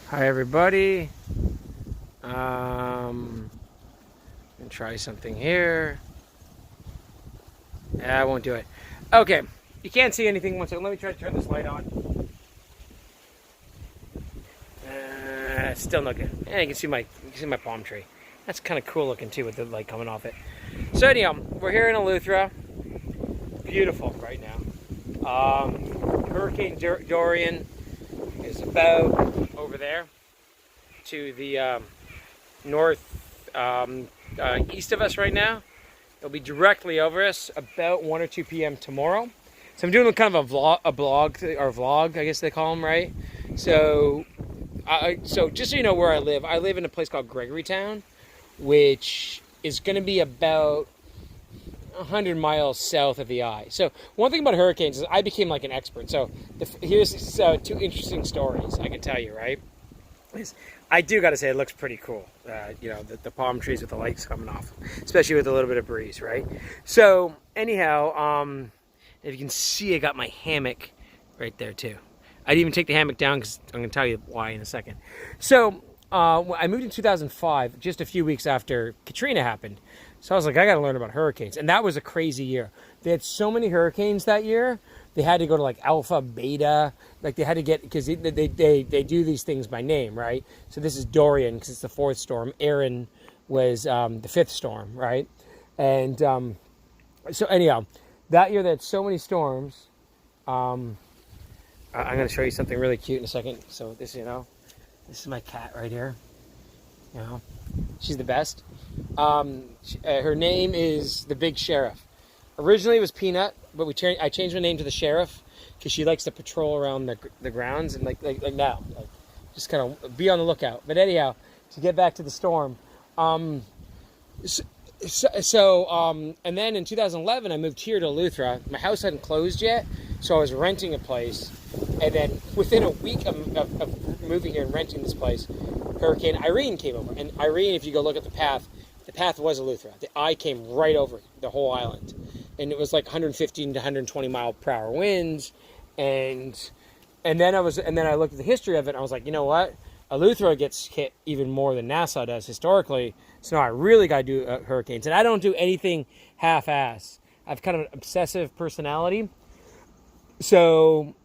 Hi everybody. Gonna try something here. I won't do it. Okay, you can't see anything. One second. Let me try to turn this light on. Still no good. Yeah, you can see my palm tree. That's kind of cool looking too with the light coming off it. So anyhow, we're here in Eleuthera. Beautiful right now. Hurricane Dorian is about over there to the north east of us right now. It'll be directly over us about 1 or 2 p.m. tomorrow. So I'm doing kind of a vlog, I guess they call them, right? So, so just so you know where I live in a place called Gregorytown, which is going to be about 100 miles south of the eye. So one thing about hurricanes is I became like an expert. So here's 2 interesting stories I can tell you, right? I do got to say it looks pretty cool. You know, the palm trees with the lights coming off, especially with a little bit of breeze, right? So anyhow, if you can see, I got my hammock right there too. I didn't even take the hammock down because I'm going to tell you why in a second. So I moved in 2005, just a few weeks after Katrina happened. So I was like, I got to learn about hurricanes. And that was a crazy year. They had so many hurricanes that year. They had to go to like alpha, beta. Like they had to get, because they do these things by name, right? So this is Dorian because it's the 4th storm. Aaron was the 5th storm, right? And so anyhow, that year they had so many storms. I'm going to show you something really cute in a second. So this, this is my cat right here. She's the best. Her name is the Big Sheriff. Originally it was Peanut, but I changed my name to the Sheriff because she likes to patrol around the grounds and like now, like just kind of be on the lookout. But anyhow, to get back to the storm, and then in 2011 I moved here to Eleuthera. My house hadn't closed yet, so I was renting a place, and then within a week of moving here and renting this place, Hurricane Irene came over. And Irene, if you go look at the path was Eleuthera. The eye came right over the whole island. And it was like 115 to 120 mile per hour winds. And then I looked at the history of it and I was like, you know what? Eleuthera gets hit even more than Nassau does historically. So now I really got to do hurricanes. And I don't do anything half-ass. I've kind of an obsessive personality. So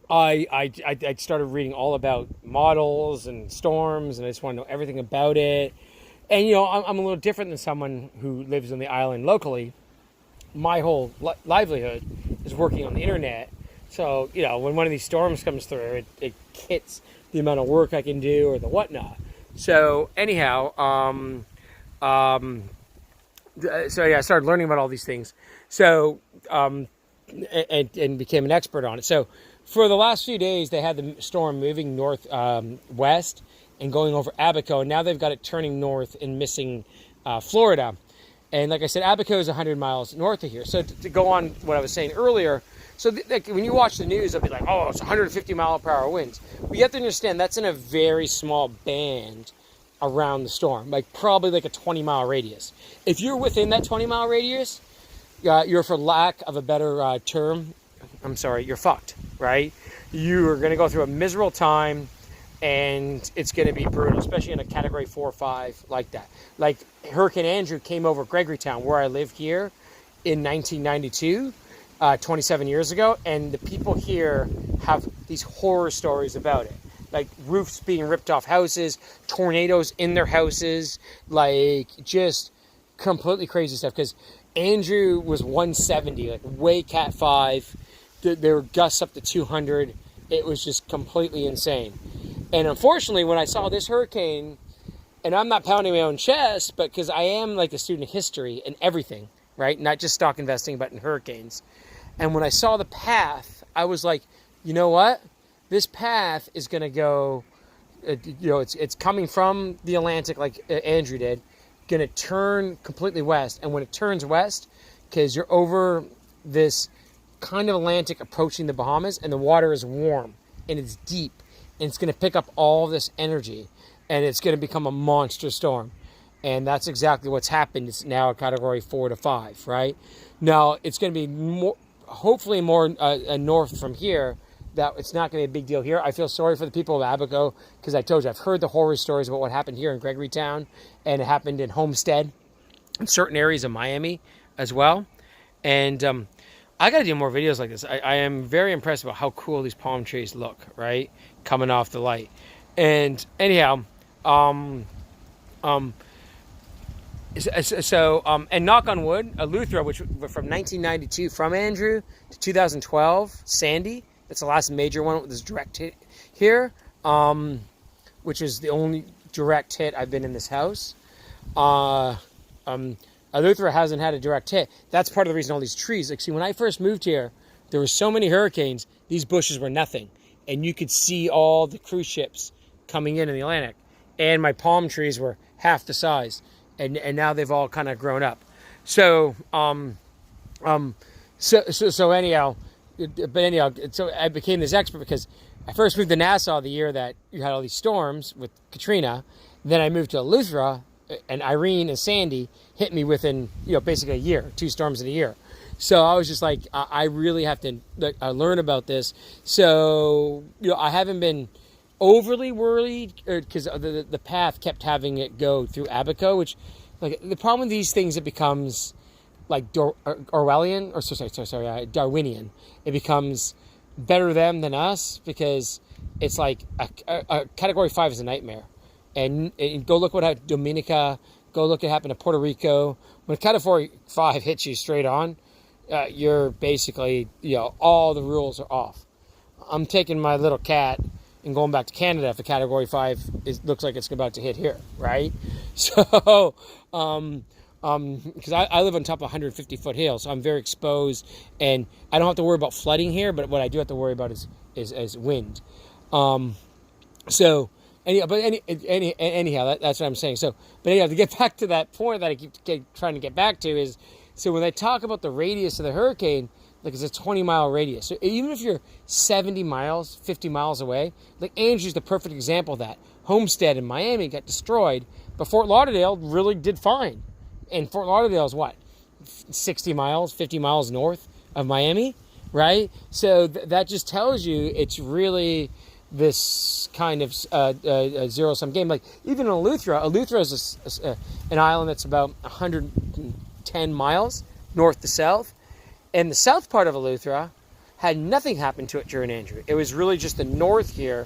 I started reading all about models and storms, and I just want to know everything about it. And, I'm a little different than someone who lives on the island locally. My whole livelihood is working on the internet. So, when one of these storms comes through, it hits the amount of work I can do or the whatnot. So, anyhow, I started learning about all these things. So, and became an expert on it. So, for the last few days, they had the storm moving west and going over Abaco, and now they've got it turning north and missing Florida. And like I said, Abaco is 100 miles north of here. So to go on what I was saying earlier, so when you watch the news, they'll be like, oh, it's 150 mile per hour winds. But you have to understand that's in a very small band around the storm, like probably like a 20-mile radius. If you're within that 20-mile radius, you're, for lack of a better term, you're fucked, right? You are going to go through a miserable time, and it's going to be brutal, especially in a category 4 or 5 like that. Like Hurricane Andrew came over Gregorytown, where I live here, in 1992, 27 years ago, and the people here have these horror stories about it. Like roofs being ripped off houses, tornadoes in their houses, like just completely crazy stuff. Because Andrew was 170, like way Cat 5. There were gusts up to 200. It was just completely insane. And unfortunately, when I saw this hurricane, and I'm not pounding my own chest, but because I am like a student of history and everything, right? Not just stock investing, but in hurricanes. And when I saw the path, I was like, you know what? This path is going to go, it's coming from the Atlantic like Andrew did, going to turn completely west. And when it turns west, because you're over this kind of Atlantic approaching the Bahamas, and the water is warm and it's deep, and it's going to pick up all this energy, and it's going to become a monster storm. And that's exactly what's happened. It's now a category 4 to 5, right? Now it's going to be hopefully more north from here that it's not going to be a big deal here. I feel sorry for the people of Abaco because I told you I've heard the horror stories about what happened here in Gregorytown, and it happened in Homestead, in certain areas of Miami as well. And I got to do more videos like this. I am very impressed about how cool these palm trees look, right, coming off the light. And anyhow, and knock on wood, Eleuthera, which from 1992 from Andrew to 2012, Sandy. That's the last major one with this direct hit here, which is the only direct hit I've been in this house. Eleuthera hasn't had a direct hit. That's part of the reason all these trees. Like, see, when I first moved here, there were so many hurricanes, these bushes were nothing. And you could see all the cruise ships coming in the Atlantic. And my palm trees were half the size. And now they've all kind of grown up. So anyhow, so I became this expert because I first moved to Nassau the year that you had all these storms with Katrina. Then I moved to Eleuthera, and Irene and Sandy hit me within, basically a year, 2 storms in a year. So I was just like, I really have to learn about this. So, I haven't been overly worried because the path kept having it go through Abaco, which, like, the problem with these things, it becomes like Darwinian. It becomes better them than us because it's like a Category 5 is a nightmare. And go look what happened to Dominica. Go look what happened to Puerto Rico. When a Category 5 hits you straight on, you're basically, all the rules are off. I'm taking my little cat and going back to Canada if a Category 5 looks like it's about to hit here, right? So, because I live on top of a 150-foot hill, so I'm very exposed, and I don't have to worry about flooding here, but what I do have to worry about is wind. Anyhow, that's what I'm saying. So, but anyhow, to get back to that point that I keep trying to get back to is, so when they talk about the radius of the hurricane, like it's a 20-mile radius. So even if you're 70 miles, 50 miles away, like Andrew's the perfect example of that. Homestead in Miami got destroyed, but Fort Lauderdale really did fine. And Fort Lauderdale is what? 60 miles, 50 miles north of Miami, right? So that just tells you it's really this kind of zero-sum game. Like even in Eleuthera is an island that's about 110 miles north to south. And the south part of Eleuthera had nothing happen to it during Andrew. It was really just the north here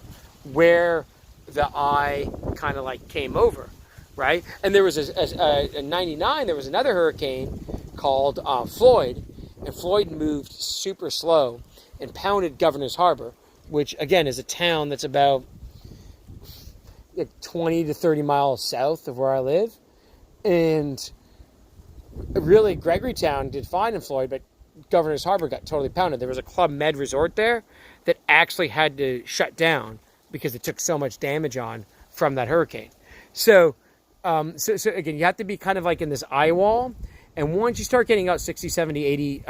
where the eye kind of like came over, right? And there was in 99, there was another hurricane called Floyd. And Floyd moved super slow and pounded Governor's Harbor, which again is a town that's about 20 to 30 miles south of where I live. And really, Gregorytown did fine in Floyd, but Governor's Harbor got totally pounded. There was a Club Med resort there that actually had to shut down because it took so much damage on from that hurricane. So again, you have to be kind of like in this eye wall. And once you start getting out 60, 70, 80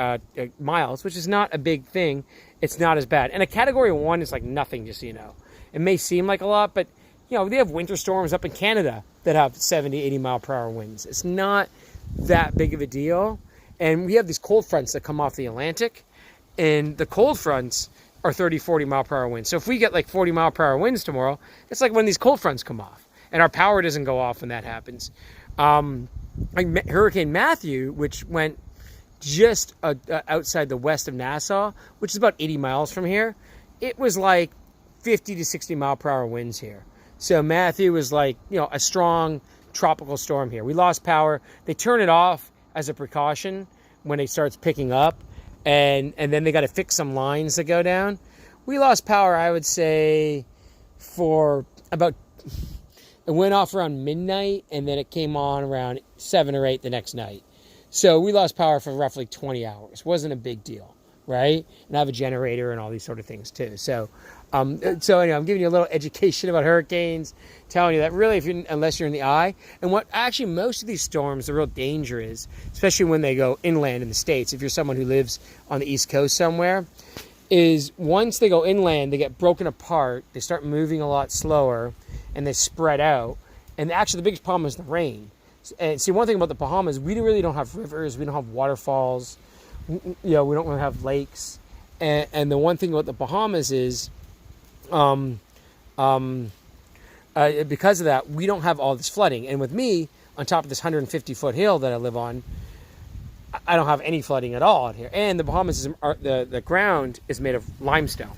miles, which is not a big thing, it's not as bad. And a Category 1 is like nothing, just so you know. It may seem like a lot, but, they have winter storms up in Canada that have 70, 80 mile per hour winds. It's not that big of a deal. And we have these cold fronts that come off the Atlantic, and the cold fronts are 30, 40 mile per hour winds. So if we get like 40 mile per hour winds tomorrow, it's like when these cold fronts come off, and our power doesn't go off when that happens. Like Hurricane Matthew, which went just outside the west of Nassau, which is about 80 miles from here, it was like 50 to 60 mile per hour winds here. So Matthew was like, a strong tropical storm here. We lost power. They turn it off as a precaution when it starts picking up, and then they got to fix some lines that go down. We lost power, I would say, for about, it went off around midnight, and then it came on around 7 or 8 the next night. So we lost power for roughly 20 hours. Wasn't a big deal, right? And I have a generator and all these sort of things too. So anyway, I'm giving you a little education about hurricanes, telling you that really, unless you're in the eye, and what actually most of these storms, the real danger is, especially when they go inland in the States, if you're someone who lives on the East Coast somewhere, is once they go inland, they get broken apart, they start moving a lot slower, and they spread out. And actually, the biggest problem is the rain. And see, one thing about the Bahamas, we really don't have rivers, we don't have waterfalls, we don't really have lakes. And the one thing about the Bahamas is, um, because of that, we don't have all this flooding. And with me, on top of this 150-foot hill that I live on, I don't have any flooding at all out here. And the Bahamas, the ground is made of limestone.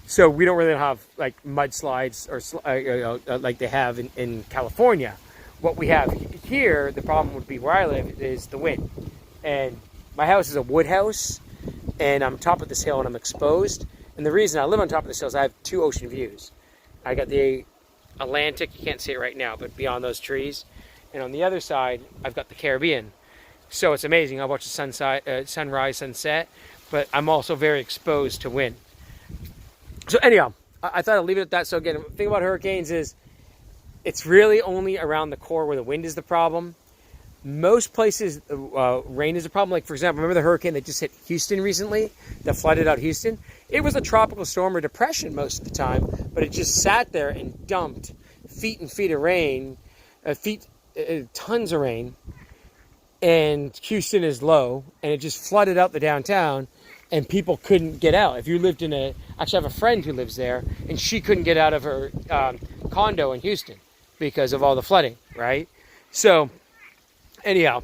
So we don't really have like mudslides or like they have in California. What we have here, the problem would be where I live, is the wind. And my house is a wood house, and I'm top of this hill and I'm exposed. And the reason I live on top of this hill is I have 2 ocean views. I got the Atlantic, you can't see it right now, but beyond those trees. And on the other side, I've got the Caribbean. So it's amazing. I watch the sunrise, sunset, but I'm also very exposed to wind. So anyhow, I thought I'd leave it at that. So again, the thing about hurricanes is it's really only around the core where the wind is the problem. Most places, rain is a problem. Like, for example, remember the hurricane that just hit Houston recently, that flooded out Houston? It was a tropical storm or depression most of the time, but it just sat there and dumped feet and feet of rain, tons of rain, and Houston is low, and it just flooded out the downtown, and people couldn't get out. If you lived actually I have a friend who lives there, and she couldn't get out of her condo in Houston because of all the flooding, right? So anyhow,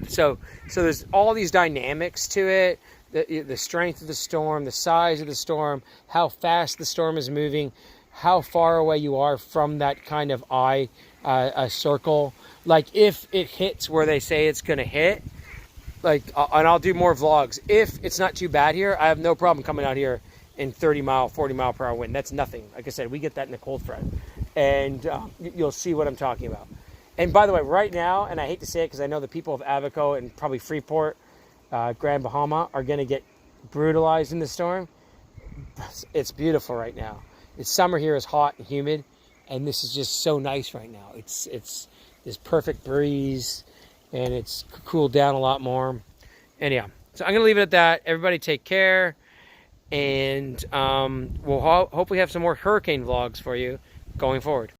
so there's all these dynamics to it, the strength of the storm, the size of the storm, how fast the storm is moving, how far away you are from that kind of eye circle. Like if it hits where they say it's going to hit, and I'll do more vlogs. If it's not too bad here, I have no problem coming out here in 40 mile per hour wind. That's nothing. Like I said, we get that in the cold front. And you'll see what I'm talking about. And by the way, right now, and I hate to say it because I know the people of Abaco and probably Freeport, Grand Bahama, are going to get brutalized in the storm. It's beautiful right now. It's summer here, is hot and humid, and this is just so nice right now. It's this perfect breeze, and it's cooled down a lot more. Anyhow, so I'm going to leave it at that. Everybody take care, and we'll hopefully have some more hurricane vlogs for you going forward.